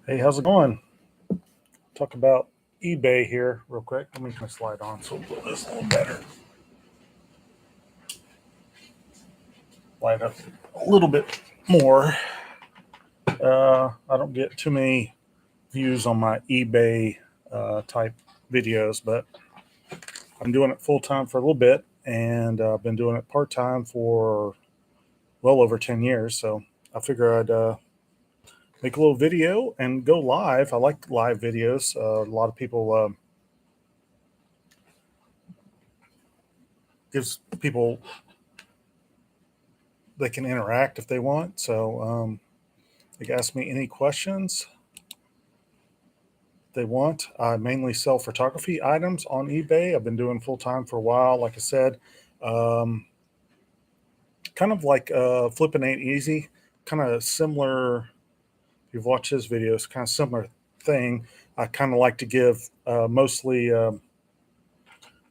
Hey, how's it going? Talk about eBay here real quick. Let me turn my slide on so we'll do this a little better. Light up a little bit more. I don't get too many views on my eBay type videos, but I'm doing it full time for a little bit, and I've been doing it part time for well over 10 years. So I figure I'd make a little video and go live. I like live videos. A lot of people gives people they can interact if they want. So they can ask me any questions they want. I mainly sell photography items on eBay. I've been doing full time for a while. Like I said, um, kind of like Flippin' Ain't Easy, kind of similar. If you've watched his videos, kind of similar thing. I kind of like to give mostly you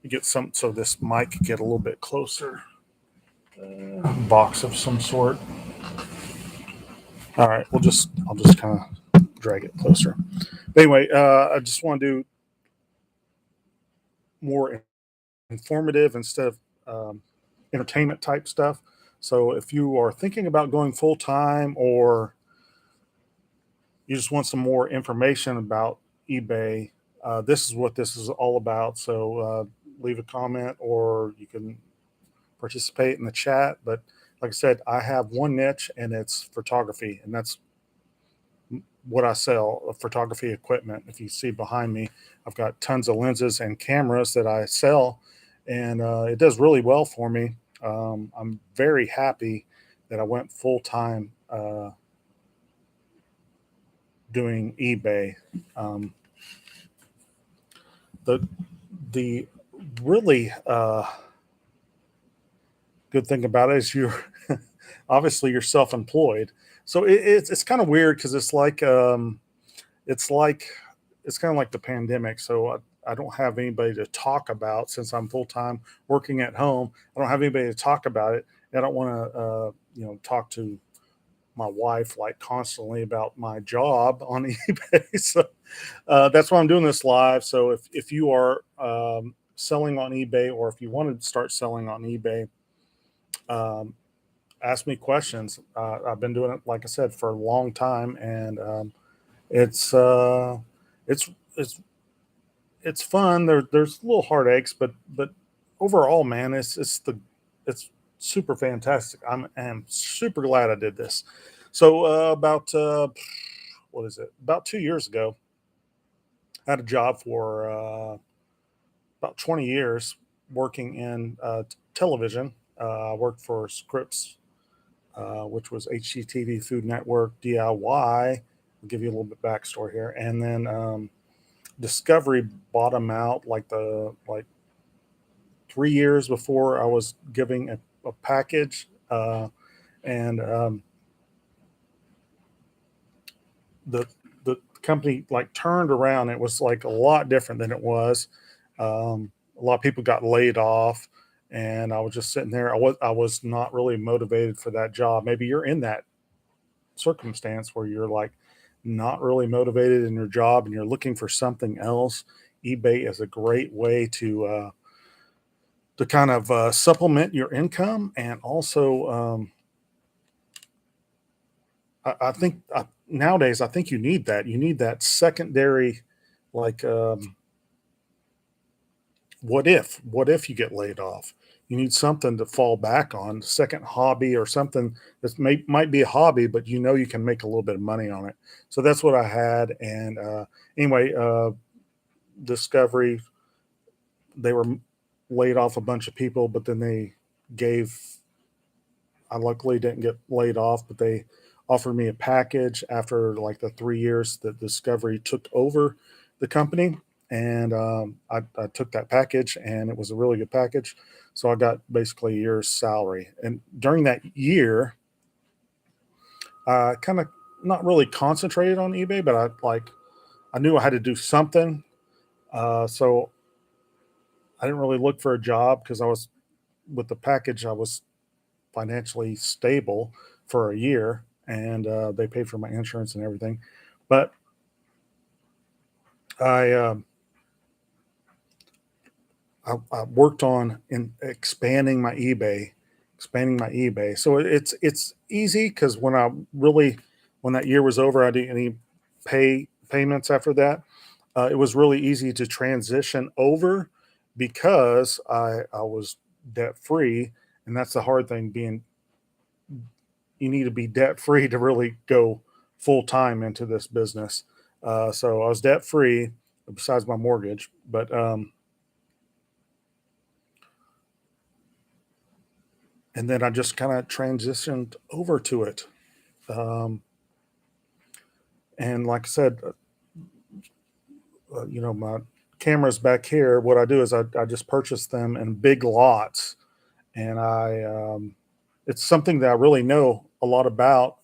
get some so this mic could get a little bit closer. Box of some sort. All right, I'll just kind of drag it closer. But anyway, I just want to do more informative instead of entertainment type stuff. So if you are thinking about going full time or you just want some more information about eBay, this is what this is all about. So leave a comment or you can participate in the chat. But like I said, I have one niche and it's photography, and that's what I sell photography equipment. If you see behind me, I've got tons of lenses and cameras that I sell, and it does really well for me. I'm very happy that I went full time doing eBay. Um, the the really good thing about it is you're obviously you're self employed, so it's kind of weird because it's like it's kind of like the pandemic. So I don't have anybody to talk about since I'm full time working at home. I don't have anybody to talk about it. I don't want to, talk to my wife like constantly about my job on eBay. So that's why I'm doing this live. So if you are selling on eBay or if you want to start selling on eBay, um, ask me questions. I've been doing it, like I said, for a long time, and it's uh, it's it's it's fun. There's little heartaches, but overall, man, it's super fantastic. I'm super glad I did this. So about what is it? About 2 years ago, I had a job for about 20 years working in television. I worked for Scripps, which was HGTV Food Network DIY. I'll give you a little bit backstory here, and then Discovery bought them out like 3 years before I was giving a package, and the the company like turned around. It was like a lot different than it was. A lot of people got laid off, and I was just sitting there. I was not really motivated for that job. Maybe you're in that circumstance where you're like not really motivated in your job and you're looking for something else. eBay is a great way to kind of supplement your income, and also I think nowadays I think you need that. You need that secondary, like what if you get laid off? You need something to fall back on, second hobby or something that might be a hobby, but you know you can make a little bit of money on it. So that's what I had. And anyway, Discovery, they were laid off a bunch of people, but then they gave. I luckily didn't get laid off, but they offered me a package after like the 3 years that Discovery took over the company. And I took that package, and it was a really good package. So I got basically a year's salary. And during that year, I kind of not really concentrated on eBay, but I knew I had to do something. So I didn't really look for a job because I was with the package. I was financially stable for a year, and they paid for my insurance and everything. But I, um, I worked on in expanding my eBay. So it's easy because when that year was over, I didn't any payments after that. It was really easy to transition over because I was debt free, and that's the hard thing. Being You need to be debt free to really go full time into this business. So I was debt free besides my mortgage, but and then I just kind of transitioned over to it. Um, and like I said, my cameras back here. What I do is I just purchase them in big lots, and it's something that I really know a lot about.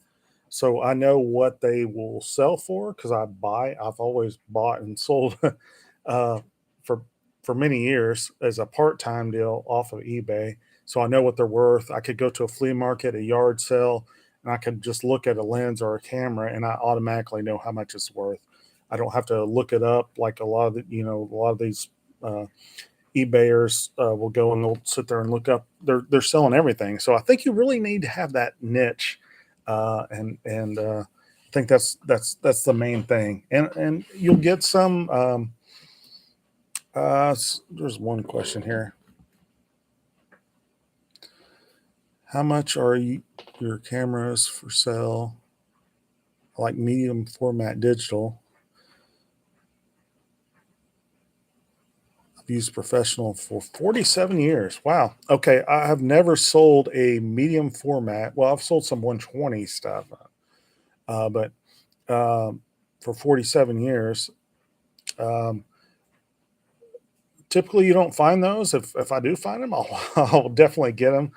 So I know what they will sell for because I've always bought and sold uh, for many years as a part-time deal off of eBay. So I know what they're worth. I could go to a flea market, a yard sale, and I could just look at a lens or a camera, and I automatically know how much it's worth. I don't have to look it up like a lot of these uh, eBayers will go and they'll sit there and look up. They're selling everything. So I think you really need to have that niche, and I think that's the main thing. And you'll get some. There's one question here. How much are your cameras for sale? Like medium format digital. I've used professional for 47 years. Wow. Okay. I have never sold a medium format. Well, I've sold some 120 stuff, but for 47 years, um, typically you don't find those. If I do find them, I'll, I'll definitely get them.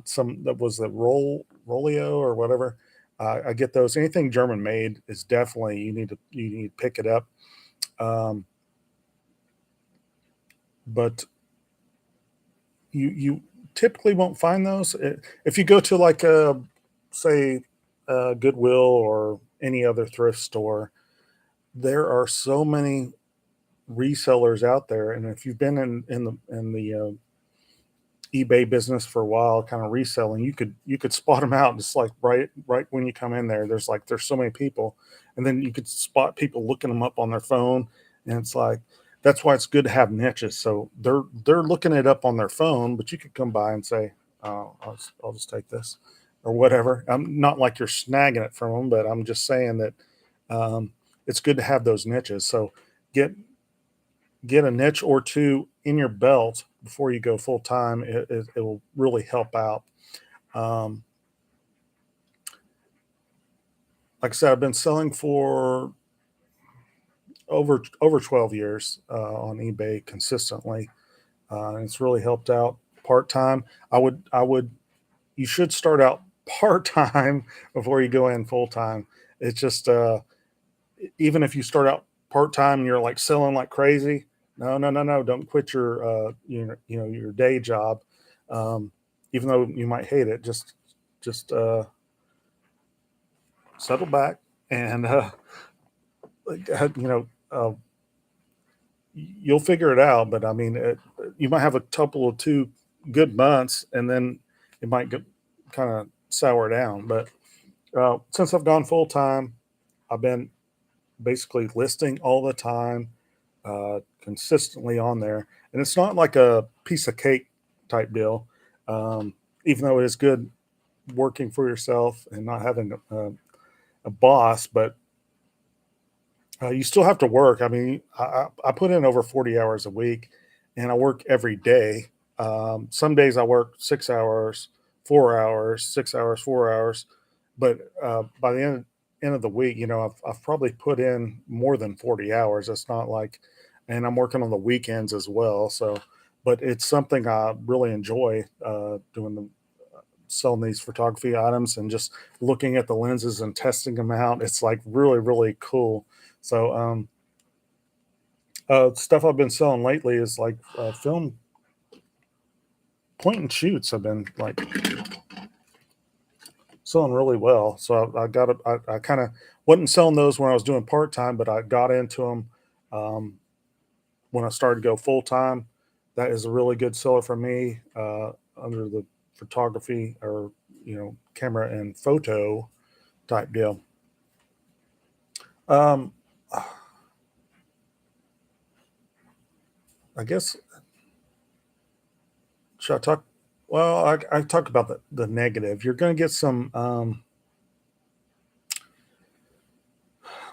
Some that was the Rolio or whatever. I get those. Anything German made is definitely you need to pick it up. Um, but you typically won't find those. If you go to like a say Goodwill or any other thrift store. There are so many resellers out there, and if you've been in the eBay business for a while, kind of reselling, you could spot them out just like right when you come in there. There's so many people, and then you could spot people looking them up on their phone, and it's like that's why it's good to have niches. So they're looking it up on their phone, but you could come by and say, "Oh, I'll just take this," or whatever. I'm not like you're snagging it from them, but I'm just saying that it's good to have those niches. So get get a niche or two in your belt before you go full time. It will really help out. Um, like I said, I've been selling for over 12 years on eBay consistently. And it's really helped out part time. I would you should start out part time before you go in full time. It's just even if you start out part time and you're like selling like crazy, no, no, no, no, don't quit your day job. Um, even though you might hate it, just settle back and like, you'll figure it out. But I mean, you might have a couple of two good months, and then it might get kind of sour down. But since I've gone full time, I've been basically listing all the time, consistently on there. And it's not like a piece of cake type deal, even though it is good working for yourself and not having a boss, but you still have to work. I mean, I put in over 40 hours a week and I work every day. Some days I work 6 hours, 4 hours, 6 hours, 4 hours. But by the end of the week, I've probably put in more than 40 hours. It's not like, and I'm working on the weekends as well. So, but it's something I really enjoy doing selling these photography items and just looking at the lenses and testing them out. It's like really, really cool. So, stuff I've been selling lately is like film point and shoots. Have been like selling really well. So I kind of wasn't selling those when I was doing part time, but I got into them Um, when I started to go full time, that is a really good seller for me under the photography or camera and photo type deal. Um, I guess should I talk? Well, I talk about the negative. You're going to get some.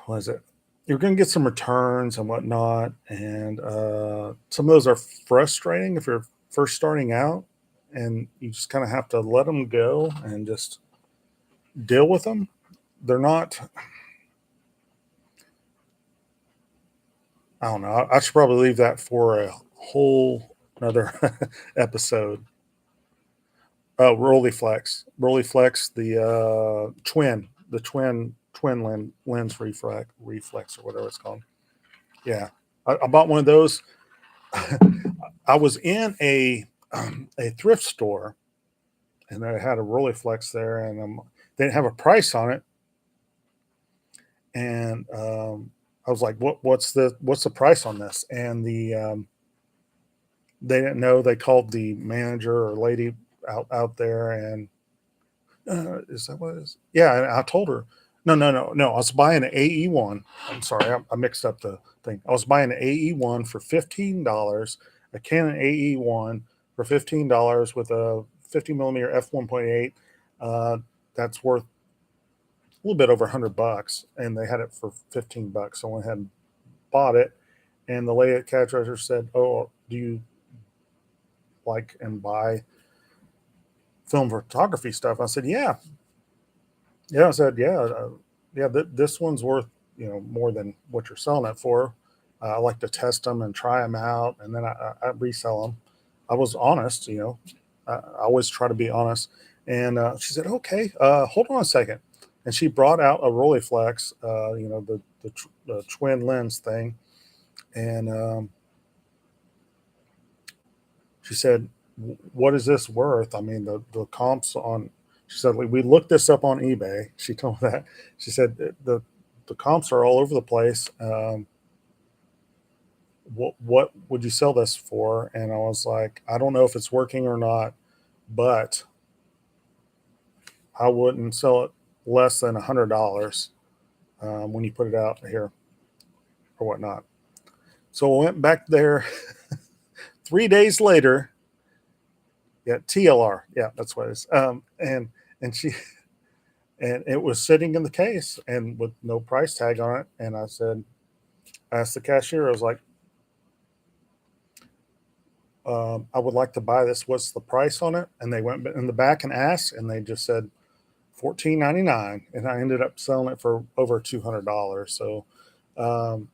What is it? You're going to get some returns and whatnot, and some of those are frustrating if you're first starting out, and you just kind of have to let them go and just deal with them. They're not. I don't know. I should probably leave that for a whole another episode. Oh, Rolleiflex, the twin lens reflex or whatever it's called. Yeah, I bought one of those. I was in a thrift store, and they had a Rolleiflex there, and they didn't have a price on it, and I was like, what's the price on this? And they didn't know. They called the manager or lady out there, and is that what it is? Yeah, and I told her, no, no, no, no. I was buying an AE1. I'm sorry, I mixed up the thing. I was buying an AE1 for $15, a Canon AE1 for $15 with a 50 millimeter f1.8. Uh, that's worth a little bit over $100, and they had it for $15. So I went ahead and bought it. And the lady at cash register said, "Oh, do you like and buy film photography stuff?" I said, "Yeah." Yeah, I said, "Yeah, yeah. This one's worth more than what you're selling it for. I like to test them and try them out, and then I resell them." I was honest, I always try to be honest. And she said, "Okay, hold on a second." And she brought out a Rolleiflex, the twin lens thing, and she said, "What is this worth?" I mean, the comps on. She said, "We looked this up on eBay." She told me that. She said the comps are all over the place. What would you sell this for? And I was like, "I don't know if it's working or not, but I wouldn't sell it less than $100 when you put it out here or whatnot." So I went back there 3 days later. Yeah, TLR. Yeah, that's what it is. And she and it was sitting in the case and with no price tag on it. And I asked the cashier, I was like, "I would like to buy this. What's the price on it?" And they went in the back and asked, and they just said 14.99, and I ended up selling it for over $200. So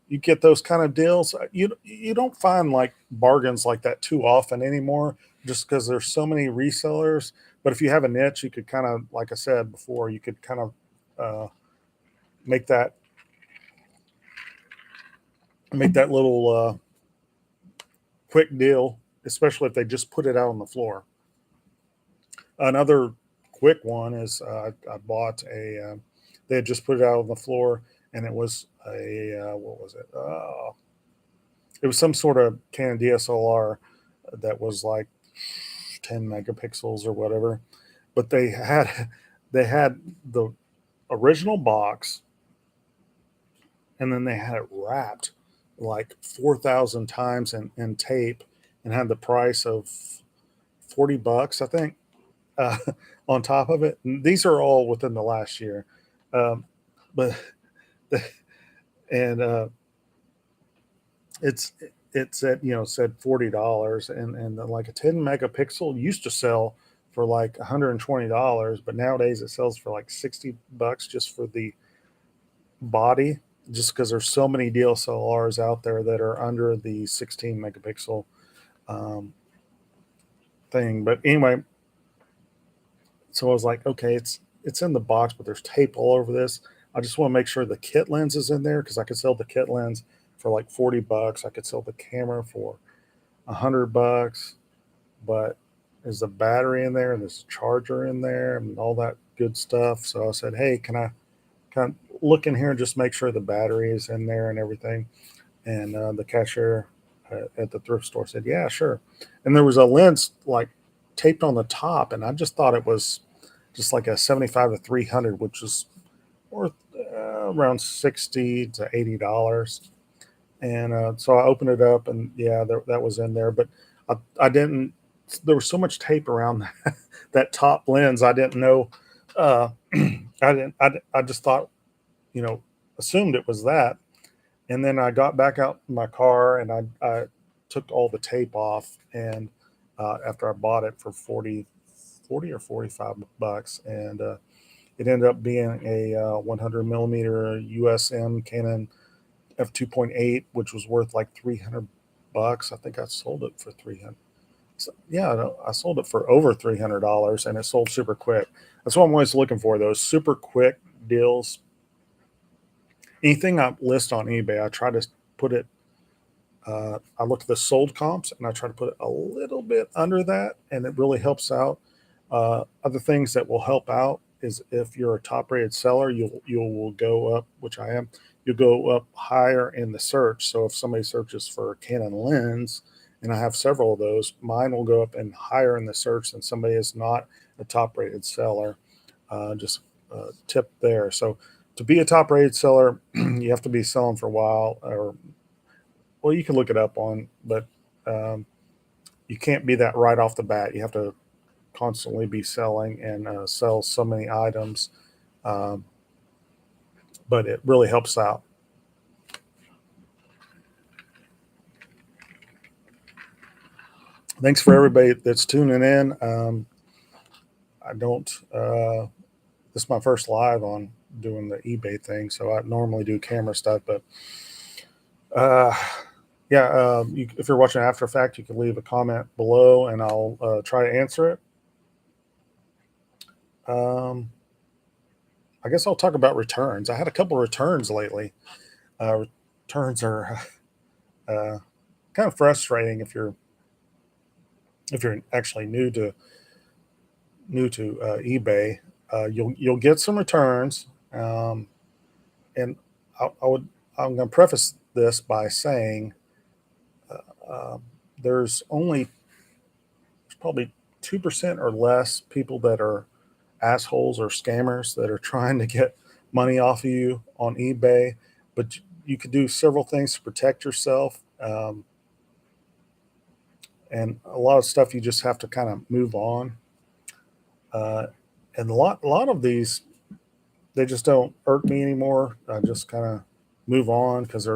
you get those kind of deals. You don't find like bargains like that too often anymore, just because there's so many resellers. But if you have a niche, you could kind of, like I said before, you could kind of uh, make that little quick deal, especially if they just put it out on the floor. Another quick one is I bought they had just put it out on the floor, and it was what was it? It was some sort of Canon DSLR that was like 10 megapixels or whatever. But they had the original box, and then they had it wrapped like 4,000 times in tape, and had the price of $40, I think, uh, on top of it. And these are all within the last year. Um, but the, and it's said $40, and like a 10 megapixel used to sell for like $120, but nowadays it sells for like $60 just for the body, just because there's so many DSLRs out there that are under the 16 megapixel um, thing. But anyway, so I was like, okay, it's in the box, but there's tape all over this. I just want to make sure the kit lens is in there, because I could sell the kit lens for like $40. I could sell the camera for $100, but is the battery in there and there's a charger in there and all that good stuff. So I said, "Hey, can I look in here and just make sure the battery is in there and everything?" And the cashier at the thrift store said, "Yeah, sure." And there was a lens like taped on the top, and I just thought it was just like a 75 to 300, which is worth around 60 to $80. And so I opened it up, and yeah, that was in there. But I didn't. There was so much tape around that top lens. I didn't know. I didn't. I just thought, you know, assumed it was that. And then I got back out in my car, and I took all the tape off. And after I bought it for 40 or $45, and it ended up being a 100 millimeter USM Canon f2.8, which was worth like $300. I think I sold it for 300. So, yeah, no, I sold it for over $300, and it sold super quick. That's what I'm always looking for, those super quick deals. Anything I list on eBay, I try to put it. I look at the sold comps, and I try to put it a little bit under that, and it really helps out. Other things that will help out is if you're a top rated seller, you'll go up, which I am. You'll go up higher in the search. So if somebody searches for a Canon lens, and I have several of those, mine will go up and higher in the search than somebody is not a top rated seller. Just tip there. So to be a top rated seller, you have to be selling for a while, or well, you can look it up on, but um, you can't be that right off the bat. You have to constantly be selling and sell so many items, um, but it really helps out. Thanks for everybody that's tuning in. I don't. This is my first live on doing the eBay thing, so I normally do camera stuff, but uh, yeah, if you're watching after fact, you can leave a comment below, and I'll try to answer it. Um, I guess I'll talk about returns. I had a couple of returns lately. Returns are uh, kind of frustrating if you're actually new to eBay. You'll get some returns, and I would I'm going to preface this by saying uh, there's only probably 2% or less people that are assholes or scammers that are trying to get money off of you on eBay, but you could do several things to protect yourself. And a lot of stuff you just have to kind of move on. Uh, and a lot of these, they just don't irk me anymore. I just kind of move on because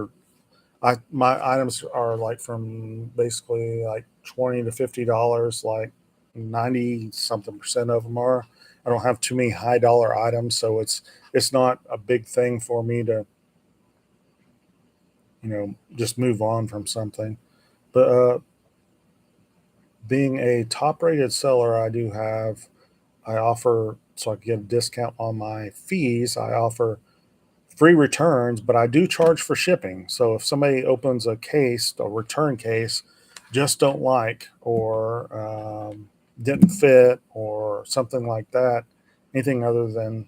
my items are like from basically like $20 to $50. Like 90 something percent of them are. I don't have too many high dollar items, so it's not a big thing for me to just move on from something. But being a top rated seller, I offer, so I can get a discount on my fees. I offer free returns, but I do charge for shipping. So if somebody opens a return case, just don't like, or didn't fit, or something like that, anything other than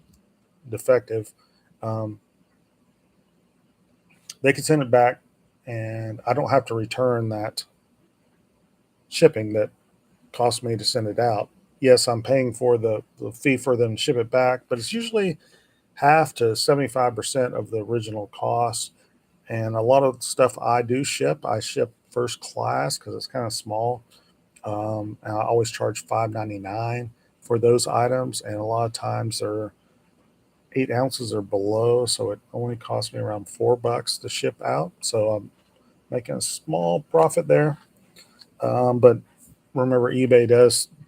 defective, um, they can send it back, and I don't have to return that shipping that cost me to send it out. Yes, I'm paying for the fee for them to ship it back, but it's usually half to 75% of the original cost. And a lot of stuff I ship first class because it's kind of small. And I always charge $5.99 for those items, and a lot of times they're 8 ounces or below, so it only costs me around $4 to ship out. So I'm making a small profit there. But remember, eBay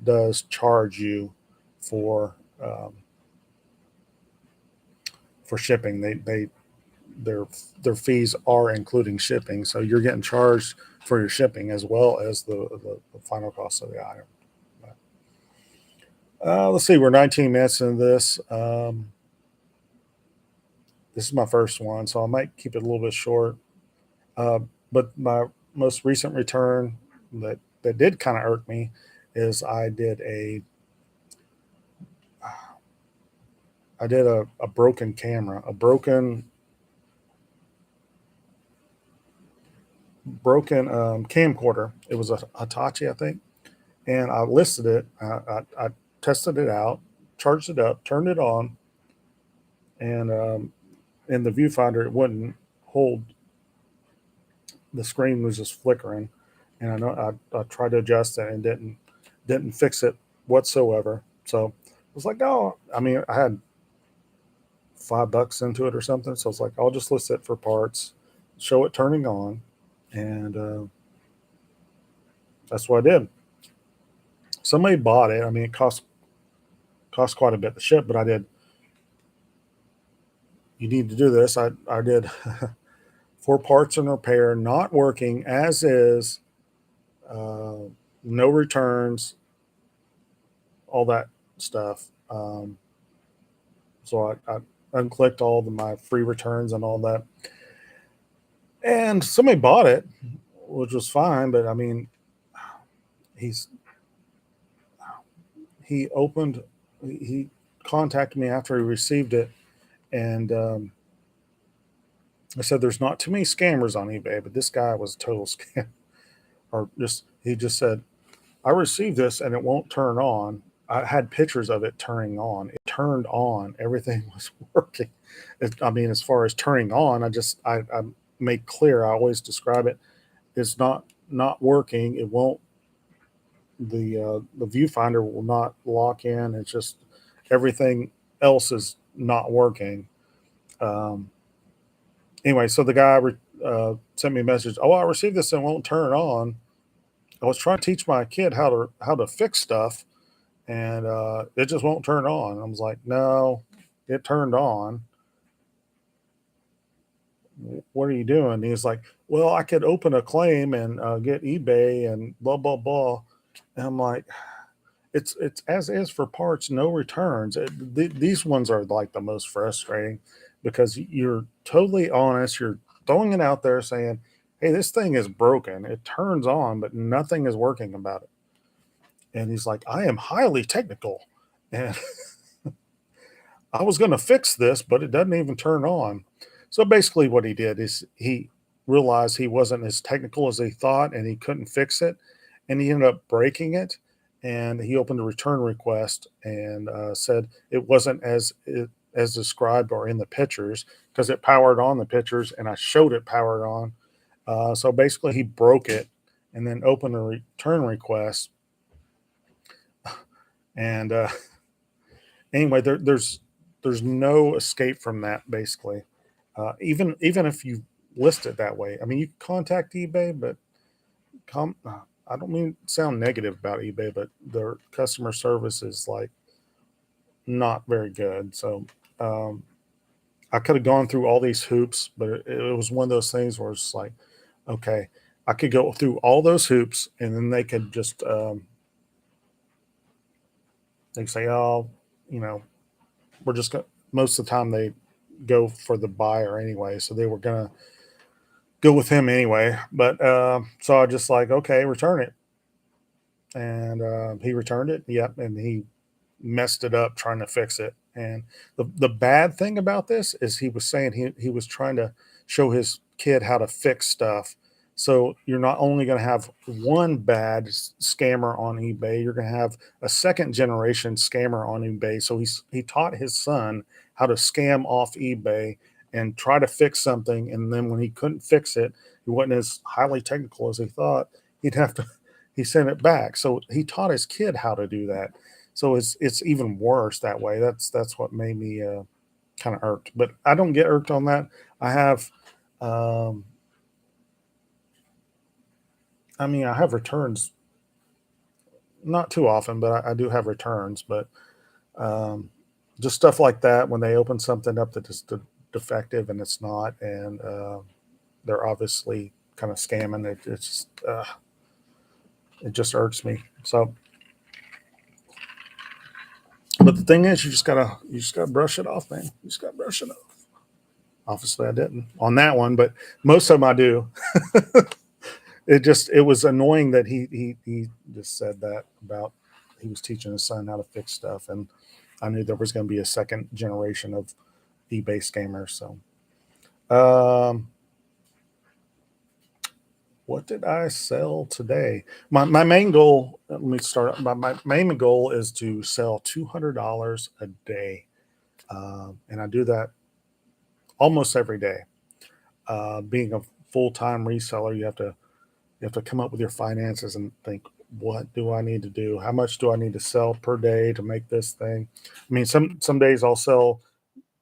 does charge you for um, for shipping. Their their fees are including shipping, so you're getting charged for your shipping as well as the final cost of the item. Let's see, we're 19 minutes into this. This is my first one, so I might keep it a little bit short. Uh, but my most recent return that did kind of irk me is I did a broken camera, a broken broken camcorder. It was a Hitachi, I think, and I listed it. I tested it out, charged it up, turned it on, and in the viewfinder it wouldn't hold. The screen was just flickering, and I know I tried to adjust it and didn't fix it whatsoever. So I was like, oh, I mean, I had $5 into it or something. So I was like, I'll just list it for parts, show it turning on, and that's what I did. Somebody bought it. I mean, it cost quite a bit to ship, but I did. You need to do this. I did 4 parts and repair, not working as is, uh, no returns, all that stuff. So I unclicked all my free returns and all that. And somebody bought it, which was fine. But I mean, he's he opened he contacted me after he received it, and I said, "There's not too many scammers on eBay, but this guy was a total scam." Or just he just said, "I received this and it won't turn on." I had pictures of it turning on. It turned on. Everything was working. I mean, as far as turning on, I made clear. I always describe it. It's not working. It won't. The viewfinder will not lock in. It's just everything else is not working. Um, anyway, so the guy sent me a message. Oh, I received this and it won't turn on. I was trying to teach my kid how to fix stuff, and it just won't turn on. I was like, no, it turned on. What are you doing? And he's like, well, I could open a claim and get eBay and blah blah blah. And I'm like, it's as is for parts, no returns. These ones are like the most frustrating because you're totally honest. You're throwing it out there saying, hey, this thing is broken. It turns on, but nothing is working about it. And he's like, I am highly technical. And I was going to fix this, but it doesn't even turn on. So basically, what he did is he realized he wasn't as technical as he thought and he couldn't fix it. And he ended up breaking it. And he opened a return request and said it wasn't as described or in the pictures because it powered on the pictures and I showed it powered on. So basically, he broke it and then opened a return request. And anyway, there's no escape from that. Basically, even if you list it that way, I mean, you can contact eBay, but I don't mean to sound negative about eBay, but their customer service is like not very good. So um, I could have gone through all these hoops, but it was one of those things where it's like, okay, I could go through all those hoops, and then they could just they say, oh, you know, we're just going. Most of the time they go for the buyer anyway, so they were gonna go with him anyway. But so I just like, okay, return it, and he returned it. Yep, and he messed it up trying to fix it. And the bad thing about this is he was saying he was trying to show his kid how to fix stuff. So you're not only going to have one bad scammer on eBay, you're going to have a second generation scammer on eBay. So he taught his son how to scam off eBay and try to fix something. And then when he couldn't fix it, he wasn't as highly technical as he thought. He'd have to he sent it back. So he taught his kid how to do that. So it's even worse that way. That's what made me kind of irked. But I don't get irked on that. I have, um, I mean, I have returns not too often, but I do have returns. But um, just stuff like that when they open something up that is defective and it's not, and they're obviously kind of scamming. It just irks me. So, but the thing is, you just gotta brush it off, man. You just gotta brush it off. Obviously, I didn't on that one, but most of them I do. It was annoying that he just said that about he was teaching his son how to fix stuff, and I knew there was going to be a second generation of eBay scammers. So, um, What did I sell today? My main goal, let me start. My main goal is to sell $200 a day. And I do that almost every day. Being a full-time reseller, you have to come up with your finances and think, what do I need to do? How much do I need to sell per day to make this thing? I mean, some days I'll sell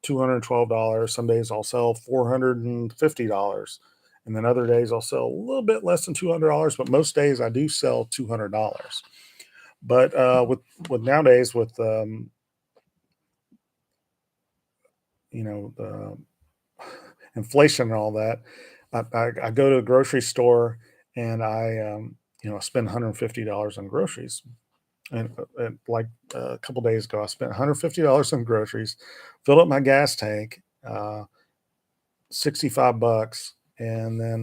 $212. Some days I'll sell $450. And then other days I'll sell a little bit less than $200, but most days I do sell $200. But with nowadays with the inflation and all that, I go to a grocery store and I spend $150 on groceries. And like a couple days ago, I spent $150 on groceries, filled up my gas tank, 65 bucks. And then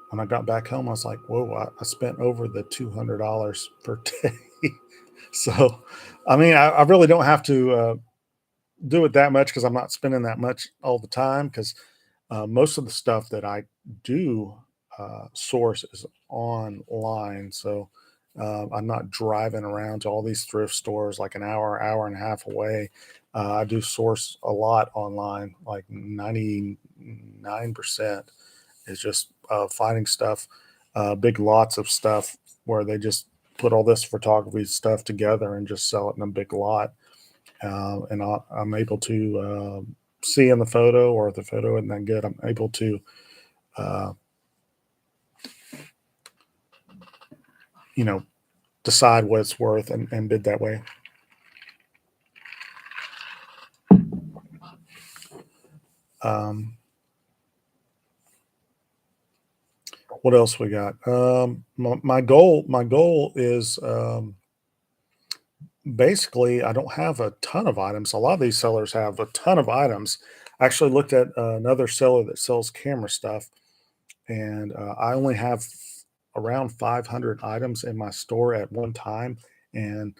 when I got back home, I was like, whoa, I spent over the $200 per day. So, I mean, I really don't have to do it that much because I'm not spending that much all the time. Because most of the stuff that I do source is online. So I'm not driving around to all these thrift stores like an hour and a half away. I do source a lot online, like 99% is just finding stuff, big lots of stuff where they just put all this photography stuff together and just sell it in a big lot. And I'm able to see in the photo, or if the photo isn't that good, I'm able to, uh, you know, decide what it's worth and bid that way. Um, what else we got? My goal is basically I don't have a ton of items. A lot of these sellers have a ton of items. I actually looked at another seller that sells camera stuff, and I only have around 500 items in my store at one time. And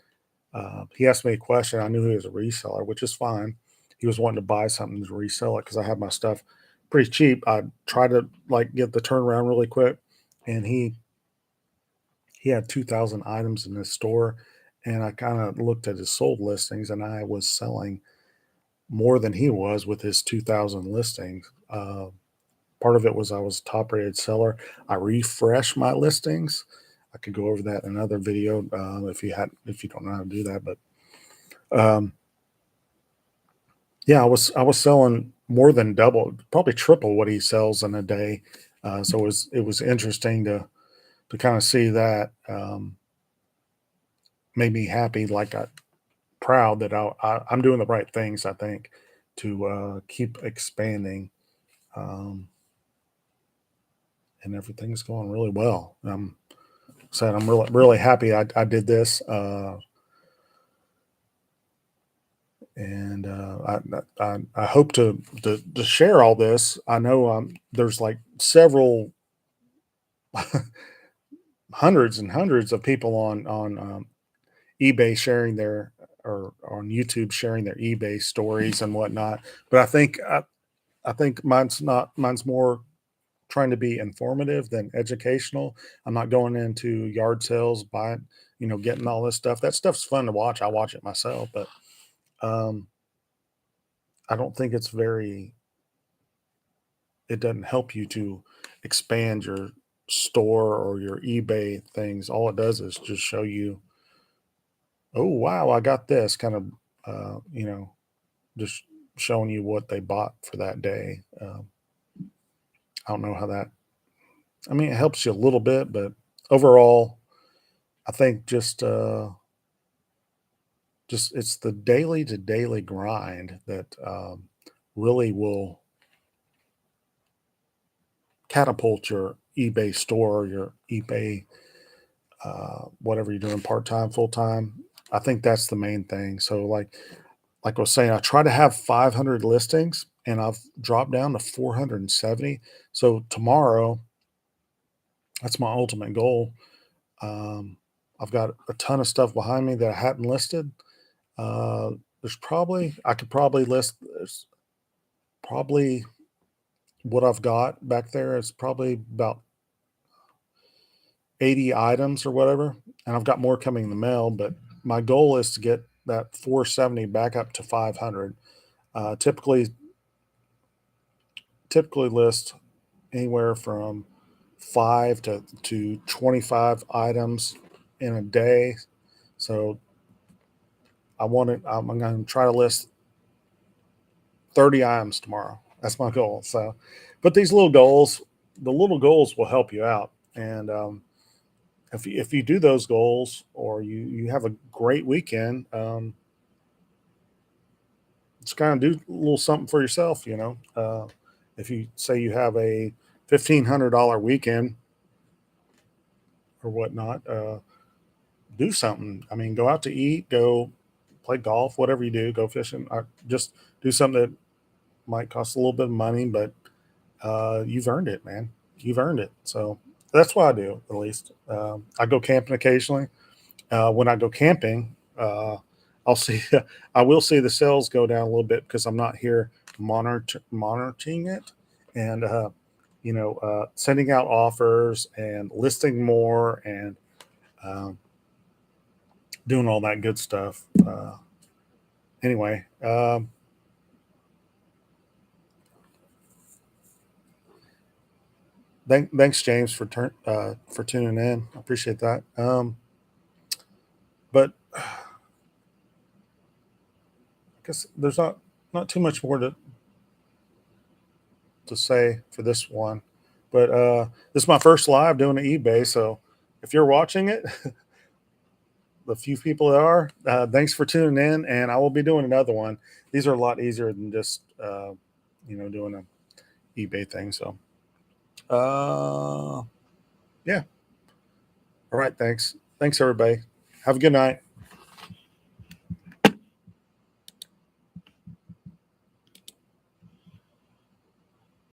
he asked me a question. I knew he was a reseller, which is fine. He was wanting to buy something to resell it because I have my stuff pretty cheap. I try to like get the turnaround really quick, and he had 2,000 items in his store, and I kind of looked at his sold listings, and I was selling more than he was with his 2,000 listings. Part of it was I was a top rated seller. I refresh my listings. I could go over that in another video if you don't know how to do that. But um, yeah, I was selling more than double, probably triple what he sells in a day. So it was interesting to kind of see that. Made me happy, like proud that I'm doing the right things. I think to keep expanding. Um, and everything's going really well. Said I'm really happy I did this, and I hope to share all this. I know there's like several hundreds and hundreds of people on eBay sharing their, or on YouTube sharing their eBay stories and whatnot. But I think mine's more trying to be informative than educational. I'm not going into yard sales, buying, getting all this stuff. That stuff's fun to watch. I watch it myself, but um, I don't think it doesn't help you to expand your store or your eBay things. All it does is just show you, oh, wow, I got this kind of, just showing you what they bought for that day. I don't know how that, I mean, it helps you a little bit, but overall, I think just it's the daily to daily grind that really will catapult your eBay store, your eBay, whatever you're doing, part time, full time. I think that's the main thing. So, like I was saying, I try to have 500 listings, and I've dropped down to 470. So tomorrow, that's my ultimate goal. Um, I've got a ton of stuff behind me that I hadn't listed. I could probably list. There's probably what I've got back there is probably about 80 items or whatever, and I've got more coming in the mail. But my goal is to get that 470 back up to 500. Typically list anywhere from 5 to 25 items in a day. So I'm going to try to list 30 items tomorrow. That's my goal. So, but these the little goals will help you out. And if you do those goals, or you have a great weekend, just kind of do a little something for yourself. If you say you have a $1,500 weekend or whatnot, do something. I mean, go out to eat, go play golf, whatever you do, go fishing. Just do something that might cost a little bit of money, but you've earned it, man. You've earned it. So that's what I do, at least. I go camping occasionally. When I go camping, I'll see, I will see the sales go down a little bit because I'm not here monitoring it, and sending out offers and listing more, and um, doing all that good stuff. Anyway, thanks, James, for tuning in. I appreciate that. But I guess there's not too much more to say for this one. But this is my first live doing an eBay, so if you're watching it, the few people that are, thanks for tuning in, and I will be doing another one. These are a lot easier than just doing an eBay thing. So yeah. All right. Thanks everybody. Have a good night.